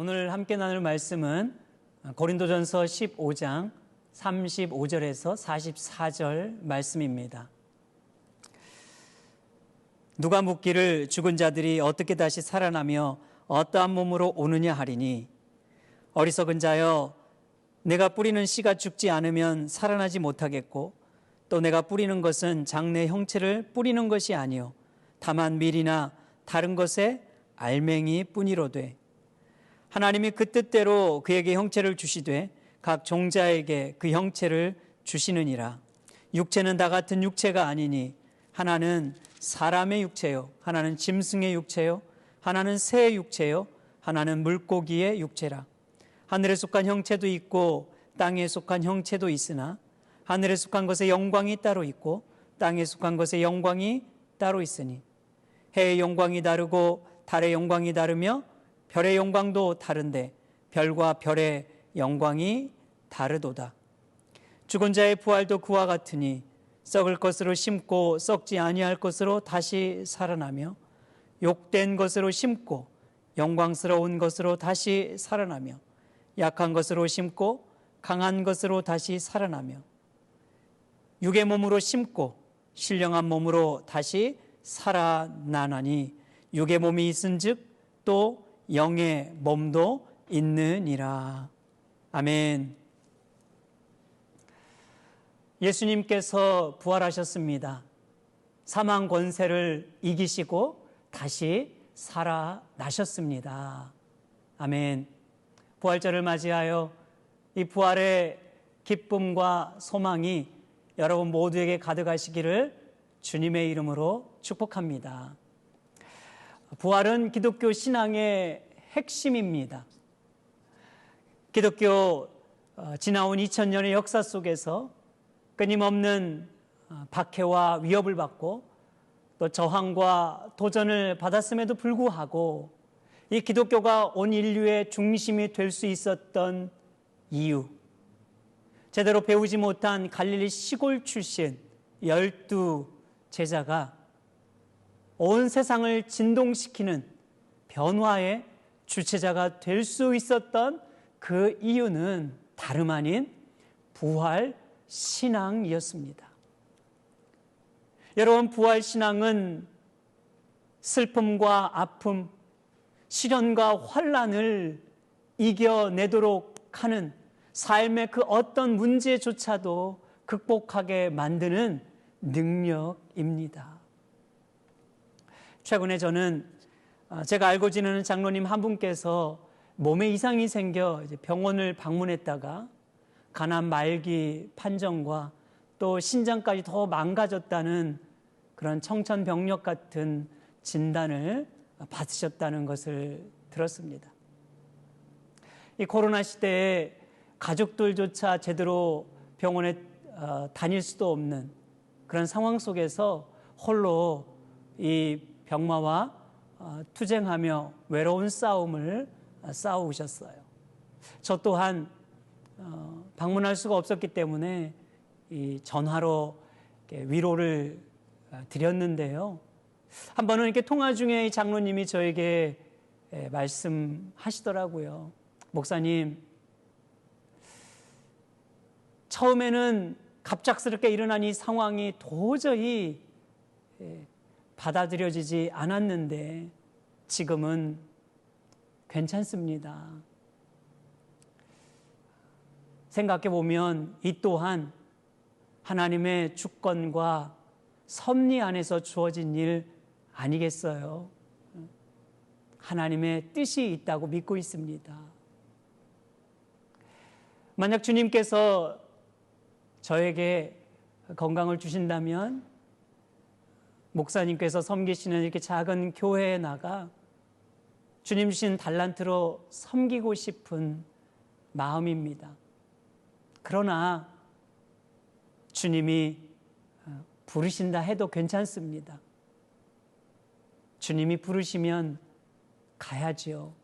오늘 함께 나눌 말씀은 고린도전서 15장 35절에서 44절 말씀입니다. 누가 묻기를 죽은 자들이 어떻게 다시 살아나며 어떠한 몸으로 오느냐 하리니, 어리석은 자여, 내가 뿌리는 씨가 죽지 않으면 살아나지 못하겠고, 또 내가 뿌리는 것은 장래 형체를 뿌리는 것이 아니요 다만 밀이나 다른 것의 알맹이 뿐이로되, 하나님이 그 뜻대로 그에게 형체를 주시되 각 종자에게 그 형체를 주시느니라. 육체는 다 같은 육체가 아니니 하나는 사람의 육체요, 하나는 짐승의 육체요, 하나는 새의 육체요, 하나는 물고기의 육체라. 하늘에 속한 형체도 있고 땅에 속한 형체도 있으나 하늘에 속한 것의 영광이 따로 있고 땅에 속한 것의 영광이 따로 있으니, 해의 영광이 다르고 달의 영광이 다르며 별의 영광도 다른데 별과 별의 영광이 다르도다. 죽은 자의 부활도 그와 같으니 썩을 것으로 심고 썩지 아니할 것으로 다시 살아나며, 욕된 것으로 심고 영광스러운 것으로 다시 살아나며, 약한 것으로 심고 강한 것으로 다시 살아나며, 육의 몸으로 심고 신령한 몸으로 다시 살아나나니, 육의 몸이 있은즉 또 영의 몸도 있느니라. 아멘. 예수님께서 부활하셨습니다. 사망 권세를 이기시고 다시 살아나셨습니다. 아멘. 부활절을 맞이하여 이 부활의 기쁨과 소망이 여러분 모두에게 가득하시기를 주님의 이름으로 축복합니다. 부활은 기독교 신앙의 핵심입니다. 기독교 지나온 2000년의 역사 속에서 끊임없는 박해와 위협을 받고 또 저항과 도전을 받았음에도 불구하고 이 기독교가 온 인류의 중심이 될 수 있었던 이유, 제대로 배우지 못한 갈릴리 시골 출신 12 제자가 온 세상을 진동시키는 변화의 주체자가 될 수 있었던 그 이유는 다름 아닌 부활 신앙이었습니다. 여러분, 부활 신앙은 슬픔과 아픔, 시련과 환난을 이겨내도록 하는 삶의 그 어떤 문제조차도 극복하게 만드는 능력입니다. 최근에 저는 제가 알고 지내는 장로님 한 분께서 몸에 이상이 생겨 병원을 방문했다가 간암 말기 판정과 또 신장까지 더 망가졌다는 그런 청천벽력 같은 진단을 받으셨다는 것을 들었습니다. 이 코로나 시대에 가족들조차 제대로 병원에 다닐 수도 없는 그런 상황 속에서 홀로 이 병마와 투쟁하며 외로운 싸움을 싸우셨어요. 저 또한 방문할 수가 없었기 때문에 이 전화로 위로를 드렸는데요. 한 번은 이렇게 통화 중에 이 장로님이 저에게 말씀하시더라고요. 목사님, 처음에는 갑작스럽게 일어난 이 상황이 도저히 받아들여지지 않았는데 지금은 괜찮습니다. 생각해 보면 이 또한 하나님의 주권과 섭리 안에서 주어진 일 아니겠어요? 하나님의 뜻이 있다고 믿고 있습니다. 만약 주님께서 저에게 건강을 주신다면 목사님께서 섬기시는 이렇게 작은 교회에 나가 주님 주신 달란트로 섬기고 싶은 마음입니다. 그러나 주님이 부르신다 해도 괜찮습니다. 주님이 부르시면 가야지요.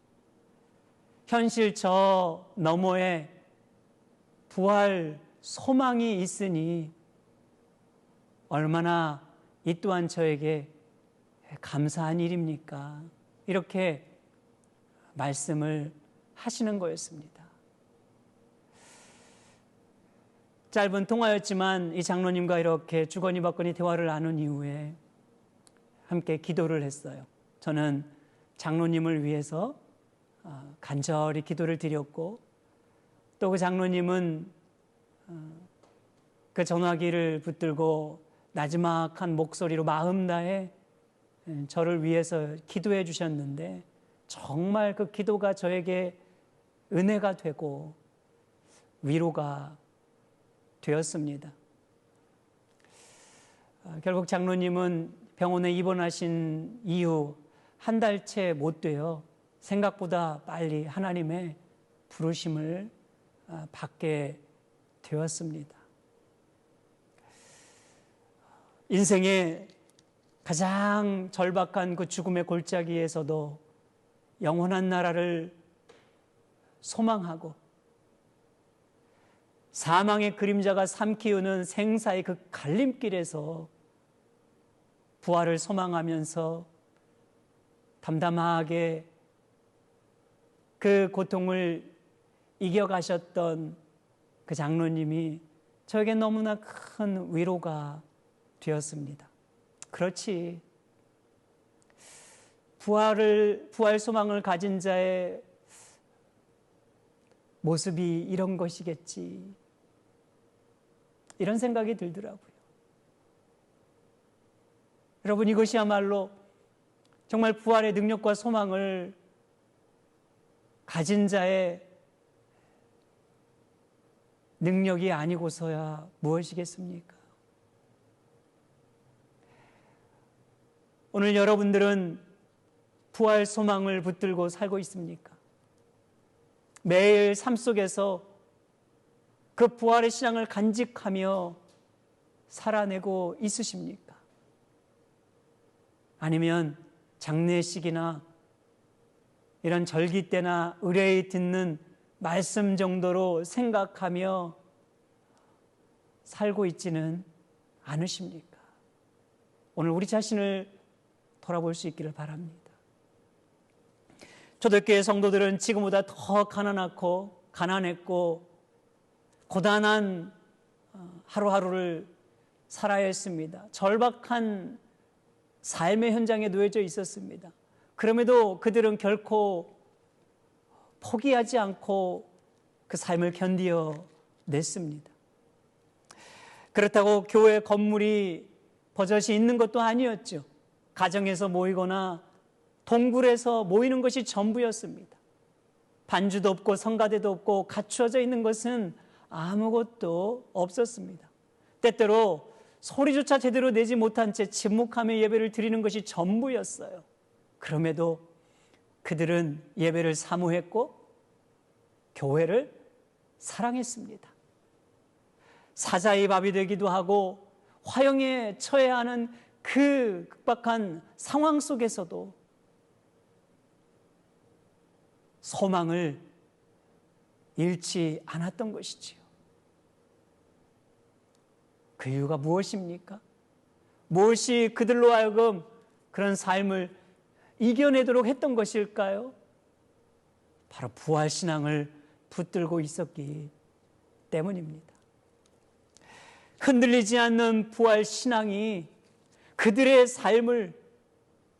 현실 저 너머에 부활 소망이 있으니 얼마나 이 또한 저에게 감사한 일입니까? 이렇게 말씀을 하시는 거였습니다. 짧은 통화였지만 이 장로님과 이렇게 주거니 받거니 대화를 나눈 이후에 함께 기도를 했어요. 저는 장로님을 위해서 간절히 기도를 드렸고, 또 그 장로님은 그 전화기를 붙들고 나지막한 목소리로 마음 다해 저를 위해서 기도해 주셨는데, 정말 그 기도가 저에게 은혜가 되고 위로가 되었습니다. 결국 장로님은 병원에 입원하신 이후 한 달째 못 돼요. 생각보다 빨리 하나님의 부르심을 받게 되었습니다. 인생의 가장 절박한 그 죽음의 골짜기에서도 영원한 나라를 소망하고 사망의 그림자가 삼키우는 생사의 그 갈림길에서 부활을 소망하면서 담담하게 그 고통을 이겨가셨던 그 장로님이 저에게 너무나 큰 위로가 되었습니다. 그렇지, 부활 소망을 가진 자의 모습이 이런 것이겠지, 이런 생각이 들더라고요. 여러분, 이것이야말로 정말 부활의 능력과 소망을 가진 자의 능력이 아니고서야 무엇이겠습니까? 오늘 여러분들은 부활 소망을 붙들고 살고 있습니까? 매일 삶 속에서 그 부활의 신앙을 간직하며 살아내고 있으십니까? 아니면 장례식이나 이런 절기 때나 의뢰에 듣는 말씀 정도로 생각하며 살고 있지는 않으십니까? 오늘 우리 자신을 돌아볼 수 있기를 바랍니다. 초대교회 성도들은 지금보다 더 가난했고 고단한 하루하루를 살아야 했습니다. 절박한 삶의 현장에 놓여져 있었습니다. 그럼에도 그들은 결코 포기하지 않고 그 삶을 견디어냈습니다. 그렇다고 교회 건물이 버젓이 있는 것도 아니었죠. 가정에서 모이거나 동굴에서 모이는 것이 전부였습니다. 반주도 없고 성가대도 없고 갖추어져 있는 것은 아무것도 없었습니다. 때때로 소리조차 제대로 내지 못한 채 침묵하며 예배를 드리는 것이 전부였어요. 그럼에도 그들은 예배를 사모했고 교회를 사랑했습니다. 사자의 밥이 되기도 하고 화형에 처해야 하는 그 급박한 상황 속에서도 소망을 잃지 않았던 것이지요. 그 이유가 무엇입니까? 무엇이 그들로 하여금 그런 삶을 이겨내도록 했던 것일까요? 바로 부활신앙을 붙들고 있었기 때문입니다. 흔들리지 않는 부활신앙이 그들의 삶을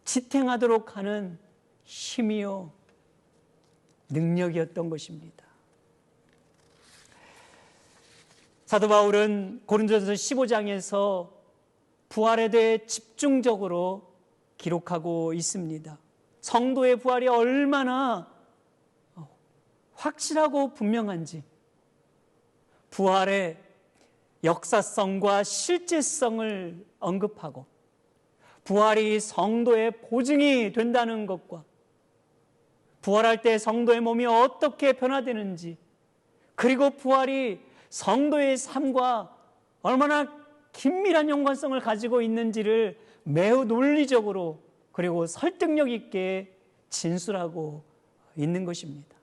지탱하도록 하는 힘이요 능력이었던 것입니다. 사도 바울은 고린도전서 15장에서 부활에 대해 집중적으로 기록하고 있습니다. 성도의 부활이 얼마나 확실하고 분명한지, 부활의 역사성과 실제성을 언급하고 부활이 성도의 보증이 된다는 것과 부활할 때 성도의 몸이 어떻게 변화되는지, 그리고 부활이 성도의 삶과 얼마나 긴밀한 연관성을 가지고 있는지를 매우 논리적으로 그리고 설득력 있게 진술하고 있는 것입니다.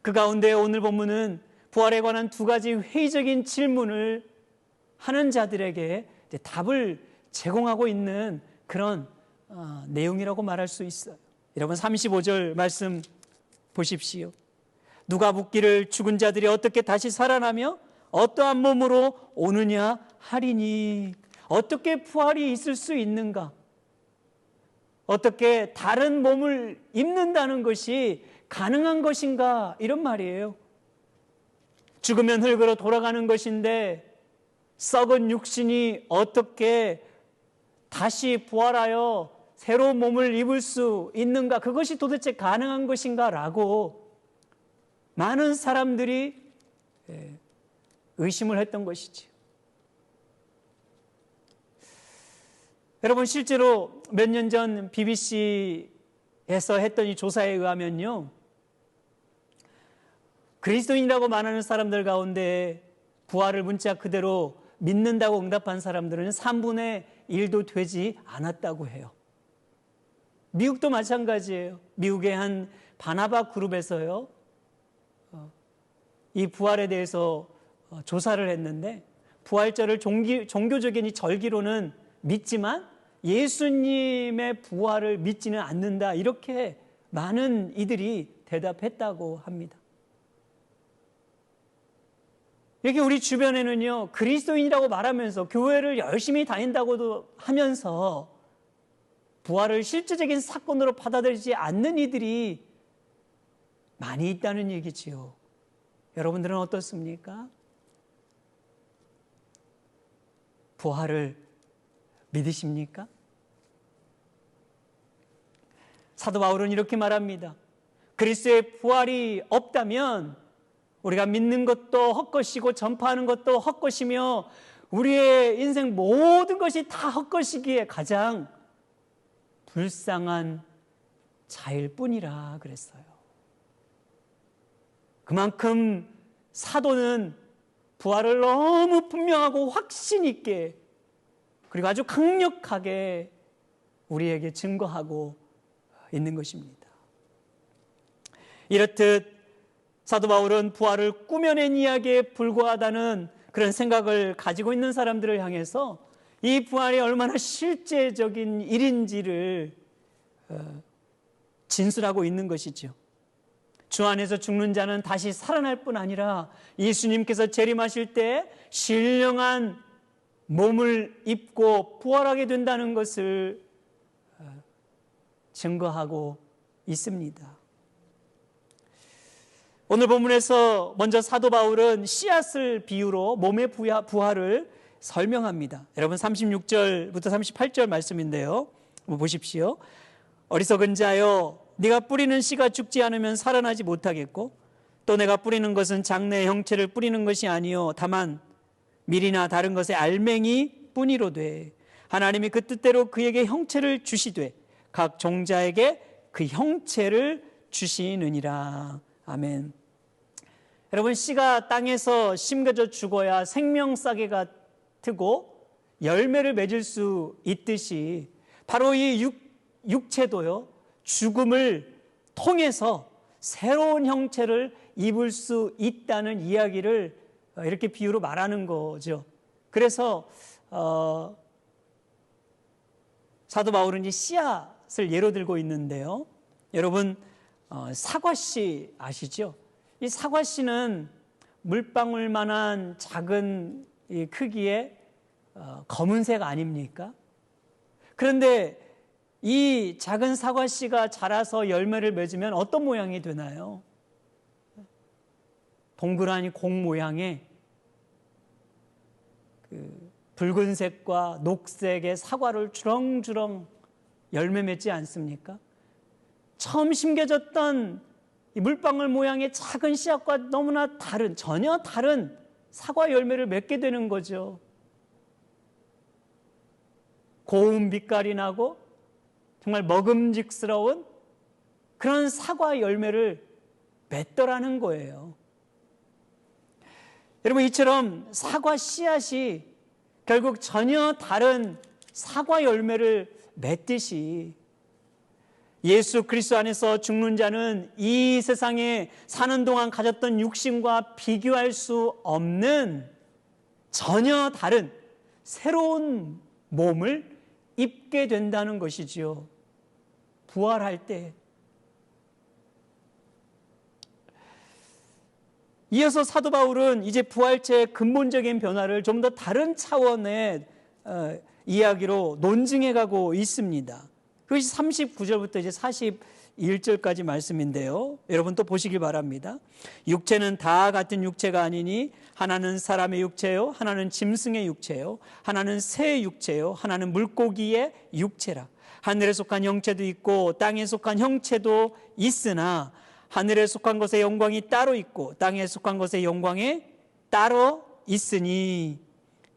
그 가운데 오늘 본문은 부활에 관한 두 가지 회의적인 질문을 하는 자들에게 답을 제공하고 있는 그런 내용이라고 말할 수 있어요. 여러분 35절 말씀 보십시오. 누가 묻기를 죽은 자들이 어떻게 다시 살아나며 어떠한 몸으로 오느냐 하리니. 어떻게 부활이 있을 수 있는가? 어떻게 다른 몸을 입는다는 것이 가능한 것인가? 이런 말이에요. 죽으면 흙으로 돌아가는 것인데 썩은 육신이 어떻게 다시 부활하여 새로운 몸을 입을 수 있는가? 그것이 도대체 가능한 것인가? 라고 많은 사람들이 의심을 했던 것이죠. 여러분, 실제로 몇 년 전 BBC에서 했던 이 조사에 의하면요, 그리스도인이라고 말하는 사람들 가운데 부활을 문자 그대로 믿는다고 응답한 사람들은 3분의 1도 되지 않았다고 해요. 미국도 마찬가지예요. 미국의 한 바나바 그룹에서요, 이 부활에 대해서 조사를 했는데, 부활절을 종교적인 이 절기로는 믿지만 예수님의 부활을 믿지는 않는다, 이렇게 많은 이들이 대답했다고 합니다. 이렇게 우리 주변에는요, 그리스도인이라고 말하면서 교회를 열심히 다닌다고도 하면서 부활을 실제적인 사건으로 받아들이지 않는 이들이 많이 있다는 얘기지요. 여러분들은 어떻습니까? 부활을 믿으십니까? 사도 바울은 이렇게 말합니다. 그리스도의 부활이 없다면 우리가 믿는 것도 헛것이고 전파하는 것도 헛것이며 우리의 인생 모든 것이 다 헛것이기에 가장 불쌍한 자일 뿐이라 그랬어요. 그만큼 사도는 부활을 너무 분명하고 확신 있게 그리고 아주 강력하게 우리에게 증거하고 있는 것입니다. 이렇듯 사도 바울은 부활을 꾸며낸 이야기에 불과하다는 그런 생각을 가지고 있는 사람들을 향해서 이 부활이 얼마나 실제적인 일인지를 진술하고 있는 것이죠. 주 안에서 죽는 자는 다시 살아날 뿐 아니라 예수님께서 재림하실 때 신령한 몸을 입고 부활하게 된다는 것을 증거하고 있습니다. 오늘 본문에서 먼저 사도 바울은 씨앗을 비유로 몸의 부활을 설명합니다. 여러분 36절부터 38절 말씀인데요. 한번 보십시오. 어리석은 자여, 네가 뿌리는 씨가 죽지 않으면 살아나지 못하겠고 또 내가 뿌리는 것은 장래의 형체를 뿌리는 것이 아니요 다만 밀이나 다른 것의 알맹이 뿐이로되 하나님이 그 뜻대로 그에게 형체를 주시되 각 종자에게 그 형체를 주시느니라. 아멘. 여러분, 씨가 땅에서 심겨져 죽어야 생명싸개가 트고 열매를 맺을 수 있듯이 바로 이 육체도요, 죽음을 통해서 새로운 형체를 입을 수 있다는 이야기를 이렇게 비유로 말하는 거죠. 그래서 사도 바울은 이 씨앗을 예로 들고 있는데요. 여러분, 사과씨 아시죠? 이 사과씨는 물방울만한 작은 이 크기의 검은색 아닙니까? 그런데 이 작은 사과씨가 자라서 열매를 맺으면 어떤 모양이 되나요? 동그라니 공 모양의 그 붉은색과 녹색의 사과를 주렁주렁 열매 맺지 않습니까? 처음 심겨졌던 이 물방울 모양의 작은 씨앗과 너무나 다른, 전혀 다른 사과 열매를 맺게 되는 거죠. 고운 빛깔이 나고 정말 먹음직스러운 그런 사과 열매를 맺더라는 거예요. 여러분, 이처럼 사과 씨앗이 결국 전혀 다른 사과 열매를 맺듯이 예수 그리스도 안에서 죽는 자는 이 세상에 사는 동안 가졌던 육신과 비교할 수 없는 전혀 다른 새로운 몸을 입게 된다는 것이지요. 부활할 때. 이어서 사도 바울은 이제 부활체의 근본적인 변화를 좀 더 다른 차원의 이야기로 논증해 가고 있습니다. 그것이 39절부터 이제 41절까지 말씀인데요. 여러분 또 보시길 바랍니다. 육체는 다 같은 육체가 아니니 하나는 사람의 육체요, 하나는 짐승의 육체요, 하나는 새의 육체요, 하나는 물고기의 육체라. 하늘에 속한 형체도 있고 땅에 속한 형체도 있으나 하늘에 속한 것의 영광이 따로 있고 땅에 속한 것의 영광이 따로 있으니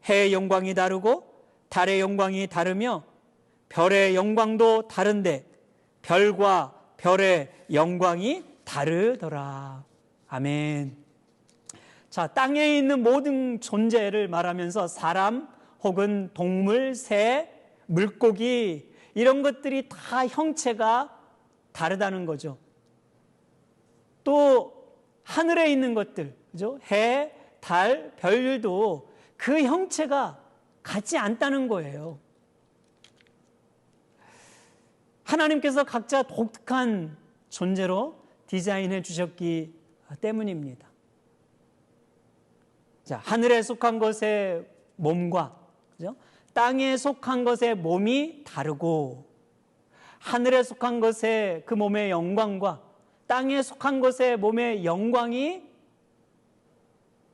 해의 영광이 다르고 달의 영광이 다르며 별의 영광도 다른데 별과 별의 영광이 다르더라. 아멘. 자, 땅에 있는 모든 존재를 말하면서 사람 혹은 동물, 새, 물고기 이런 것들이 다 형체가 다르다는 거죠. 또 하늘에 있는 것들, 그죠? 해, 달, 별도 그 형체가 같지 않다는 거예요. 하나님께서 각자 독특한 존재로 디자인해 주셨기 때문입니다. 자, 하늘에 속한 것의 몸과, 그죠? 땅에 속한 것의 몸이 다르고, 하늘에 속한 것의 그 몸의 영광과 땅에 속한 것의 몸의 영광이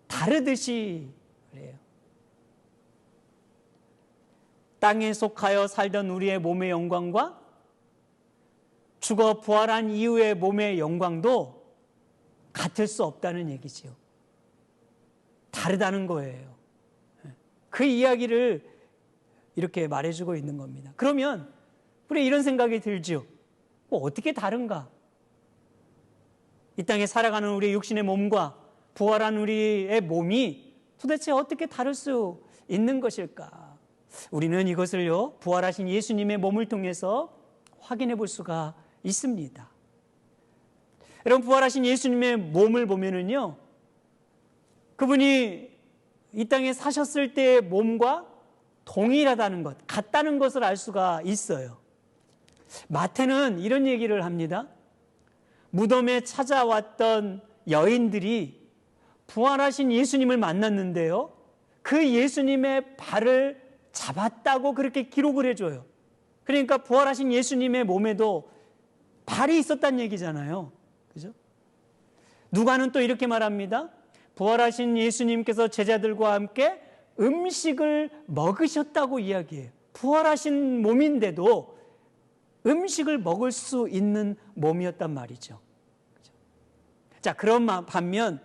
다르듯이 그래요. 땅에 속하여 살던 우리의 몸의 영광과 죽어 부활한 이후의 몸의 영광도 같을 수 없다는 얘기지요. 다르다는 거예요. 그 이야기를 이렇게 말해주고 있는 겁니다. 그러면 우리 이런 생각이 들죠. 뭐 어떻게 다른가? 이 땅에 살아가는 우리의 육신의 몸과 부활한 우리의 몸이 도대체 어떻게 다를 수 있는 것일까? 우리는 이것을요, 부활하신 예수님의 몸을 통해서 확인해 볼 수가 있습니다. 여러분, 부활하신 예수님의 몸을 보면은요, 그분이 이 땅에 사셨을 때의 몸과 동일하다는 것, 같다는 것을 알 수가 있어요. 마태는 이런 얘기를 합니다. 무덤에 찾아왔던 여인들이 부활하신 예수님을 만났는데요, 그 예수님의 발을 잡았다고 그렇게 기록을 해줘요. 그러니까 부활하신 예수님의 몸에도 발이 있었다는 얘기잖아요. 그죠? 누가는 또 이렇게 말합니다. 부활하신 예수님께서 제자들과 함께 음식을 먹으셨다고 이야기해요. 부활하신 몸인데도 음식을 먹을 수 있는 몸이었단 말이죠. 그죠? 자, 그런 반면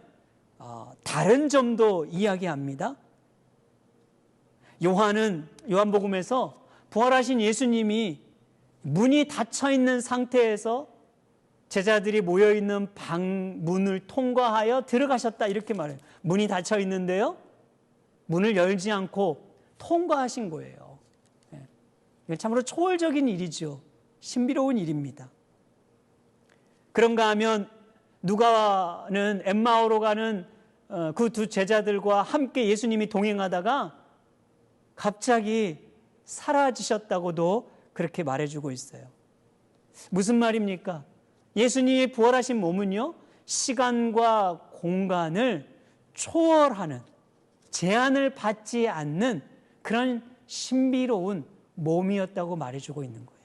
다른 점도 이야기합니다. 요한복음에서 부활하신 예수님이 문이 닫혀 있는 상태에서 제자들이 모여 있는 방 문을 통과하여 들어가셨다 이렇게 말해요. 문이 닫혀 있는데요, 문을 열지 않고 통과하신 거예요. 이건 참으로 초월적인 일이죠. 신비로운 일입니다. 그런가 하면 누가는 엠마오로 가는 그 두 제자들과 함께 예수님이 동행하다가 갑자기 사라지셨다고도 그렇게 말해주고 있어요. 무슨 말입니까? 예수님이 부활하신 몸은요, 시간과 공간을 초월하는, 제한을 받지 않는 그런 신비로운 몸이었다고 말해주고 있는 거예요.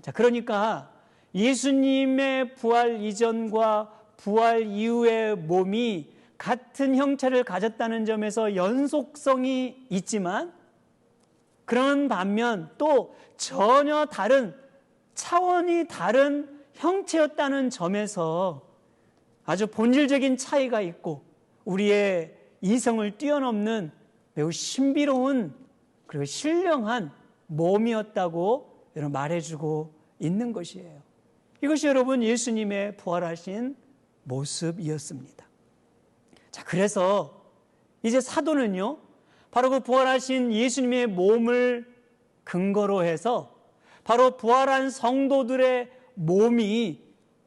자, 그러니까 예수님의 부활 이전과 부활 이후의 몸이 같은 형체를 가졌다는 점에서 연속성이 있지만, 그런 반면 또 전혀 다른, 차원이 다른 형체였다는 점에서 아주 본질적인 차이가 있고 우리의 이성을 뛰어넘는 매우 신비로운 그리고 신령한 몸이었다고 여러분 말해주고 있는 것이에요. 이것이 여러분 예수님의 부활하신 모습이었습니다. 자, 그래서 이제 사도는요, 바로 그 부활하신 예수님의 몸을 근거로 해서 바로 부활한 성도들의 몸이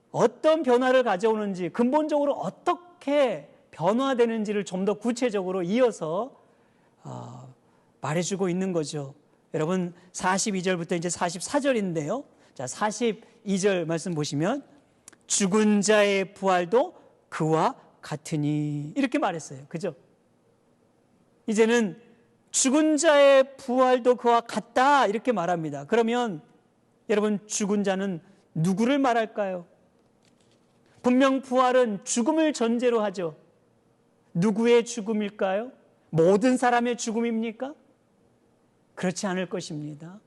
어떤 변화를 가져오는지, 근본적으로 어떻게 변화되는지를 좀 더 구체적으로 이어서 말해주고 있는 거죠. 여러분 42절부터 이제 44절인데요. 자, 42절 말씀 보시면 죽은 자의 부활도 그와 같으니 이렇게 말했어요. 그죠? 이제는 죽은 자의 부활도 그와 같다 이렇게 말합니다. 그러면 여러분, 죽은 자는 누구를 말할까요? 분명 부활은 죽음을 전제로 하죠. 누구의 죽음일까요? 모든 사람의 죽음입니까? 그렇지 않을 것입니다.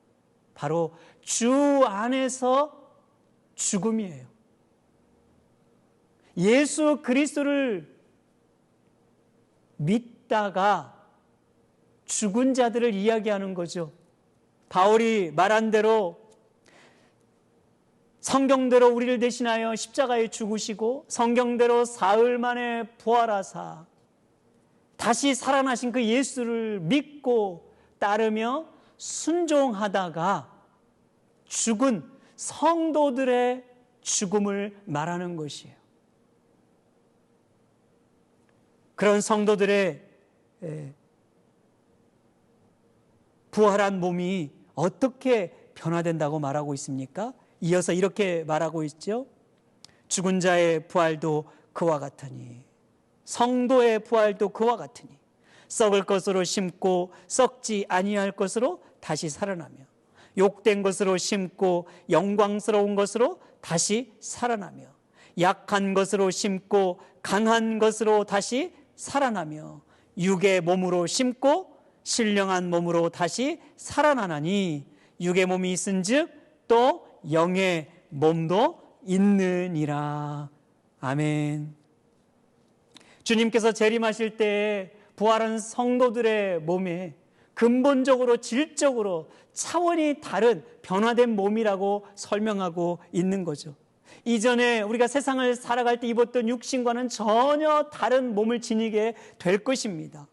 바로 주 안에서 죽음이에요. 예수 그리스도를 믿다가 죽은 자들을 이야기하는 거죠. 바울이 말한 대로 성경대로 우리를 대신하여 십자가에 죽으시고 성경대로 사흘 만에 부활하사 다시 살아나신 그 예수를 믿고 따르며 순종하다가 죽은 성도들의 죽음을 말하는 것이에요. 그런 성도들의 부활한 몸이 어떻게 변화된다고 말하고 있습니까? 이어서 이렇게 말하고 있죠. 죽은 자의 부활도 그와 같으니, 성도의 부활도 그와 같으니, 썩을 것으로 심고 썩지 아니할 것으로 다시 살아나며, 욕된 것으로 심고 영광스러운 것으로 다시 살아나며, 약한 것으로 심고 강한 것으로 다시 살아나며, 육의 몸으로 심고 신령한 몸으로 다시 살아나나니, 육의 몸이 있은즉 또 영의 몸도 있느니라. 아멘. 주님께서 재림하실 때에 부활한 성도들의 몸에 근본적으로 질적으로 차원이 다른 변화된 몸이라고 설명하고 있는 거죠. 이전에 우리가 세상을 살아갈 때 입었던 육신과는 전혀 다른 몸을 지니게 될 것입니다.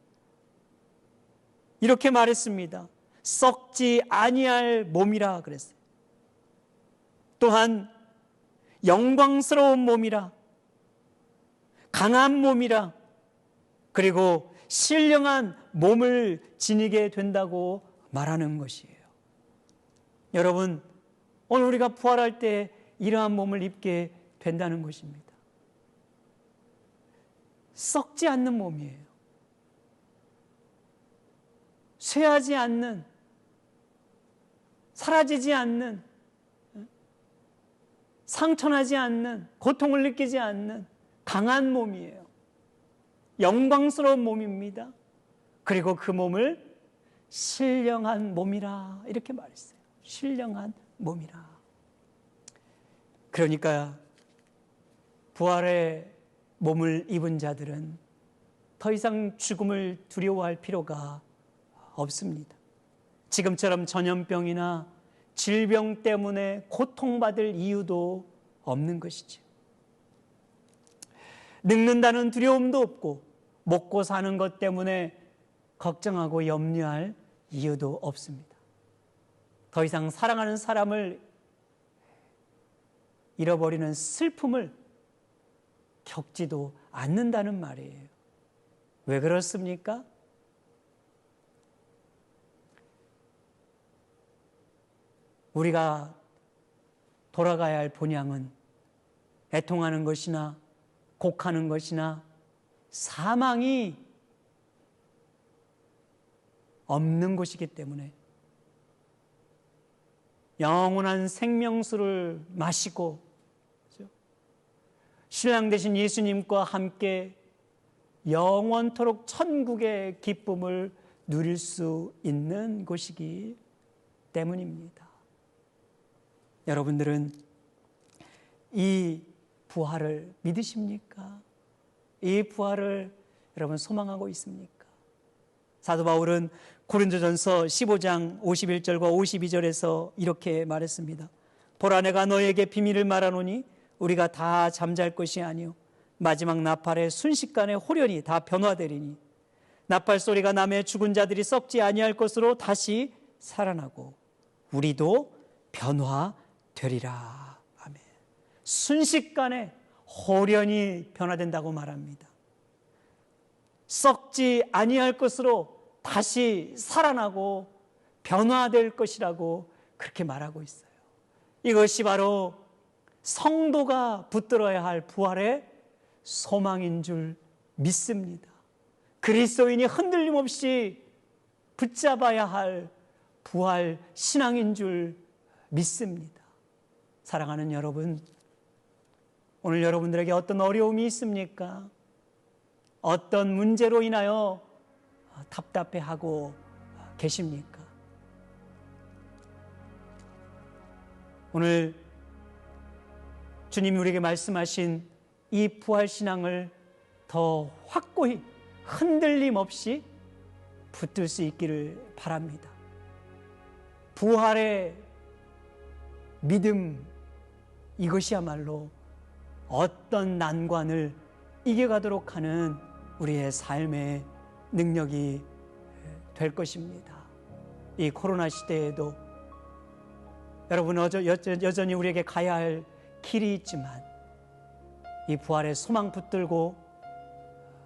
이렇게 말했습니다. 썩지 아니할 몸이라 그랬어요. 또한 영광스러운 몸이라, 강한 몸이라, 그리고 신령한 몸을 지니게 된다고 말하는 것이에요. 여러분, 오늘 우리가 부활할 때 이러한 몸을 입게 된다는 것입니다. 썩지 않는 몸이에요. 쇠하지 않는, 사라지지 않는, 상처나지 않는, 고통을 느끼지 않는 강한 몸이에요. 영광스러운 몸입니다. 그리고 그 몸을 신령한 몸이라 이렇게 말했어요. 신령한 몸이라. 그러니까 부활의 몸을 입은 자들은 더 이상 죽음을 두려워할 필요가 없습니다. 지금처럼 전염병이나 질병 때문에 고통받을 이유도 없는 것이죠. 늙는다는 두려움도 없고 먹고 사는 것 때문에 걱정하고 염려할 이유도 없습니다. 더 이상 사랑하는 사람을 잃어버리는 슬픔을 겪지도 않는다는 말이에요. 왜 그렇습니까? 우리가 돌아가야 할 본향은 애통하는 것이나 곡하는 것이나 사망이 없는 것이기 때문에 영원한 생명수를 마시고 신랑 되신 예수님과 함께 영원토록 천국의 기쁨을 누릴 수 있는 곳이기 때문입니다. 여러분들은 이 부활을 믿으십니까? 이 부활을 여러분 소망하고 있습니까? 사도 바울은 고린도전서 15장 51절과 52절에서 이렇게 말했습니다. 보라, 내가 너에게 비밀을 말하노니 우리가 다 잠잘 것이 아니요 마지막 나팔의 순식간에 홀연히 다 변화되리니 나팔 소리가 나매 죽은 자들이 썩지 아니할 것으로 다시 살아나고 우리도 변화되리라. 아멘. 순식간에 홀연히 변화된다고 말합니다. 썩지 아니할 것으로 다시 살아나고 변화될 것이라고 그렇게 말하고 있어요. 이것이 바로 성도가 붙들어야 할 부활의 소망인 줄 믿습니다. 그리스도인이 흔들림 없이 붙잡아야 할 부활 신앙인 줄 믿습니다. 사랑하는 여러분, 오늘 여러분들에게 어떤 어려움이 있습니까? 어떤 문제로 인하여 답답해하고 계십니까? 오늘 주님이 우리에게 말씀하신 이 부활신앙을 더 확고히 흔들림 없이 붙들 수 있기를 바랍니다. 부활의 믿음, 이것이야말로 어떤 난관을 이겨가도록 하는 우리의 삶의 능력이 될 것입니다. 이 코로나 시대에도 여러분 여전히 우리에게 가야 할 길이 있지만 이 부활의 소망 붙들고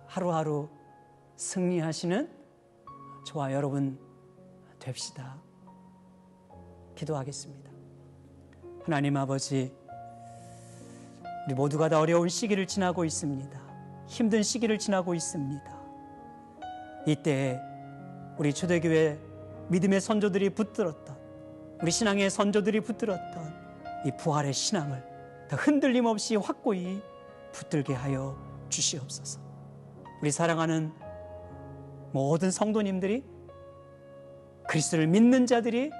하루하루 승리하시는 저와 여러분 됩시다. 기도하겠습니다. 하나님 아버지, 우리 모두가 다 어려운 시기를 지나고 있습니다. 힘든 시기를 지나고 있습니다. 이때 우리 초대교회 믿음의 선조들이 붙들었던, 우리 신앙의 선조들이 붙들었던 이 부활의 신앙을 더 흔들림 없이 확고히 붙들게 하여 주시옵소서. 우리 사랑하는 모든 성도님들이, 그리스도를 믿는 자들이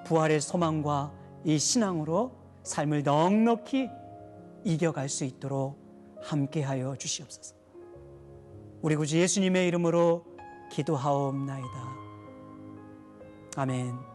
부활의 소망과 이 신앙으로 삶을 넉넉히 이겨갈 수 있도록 함께하여 주시옵소서. 우리 구주 예수님의 이름으로 기도하옵나이다. 아멘.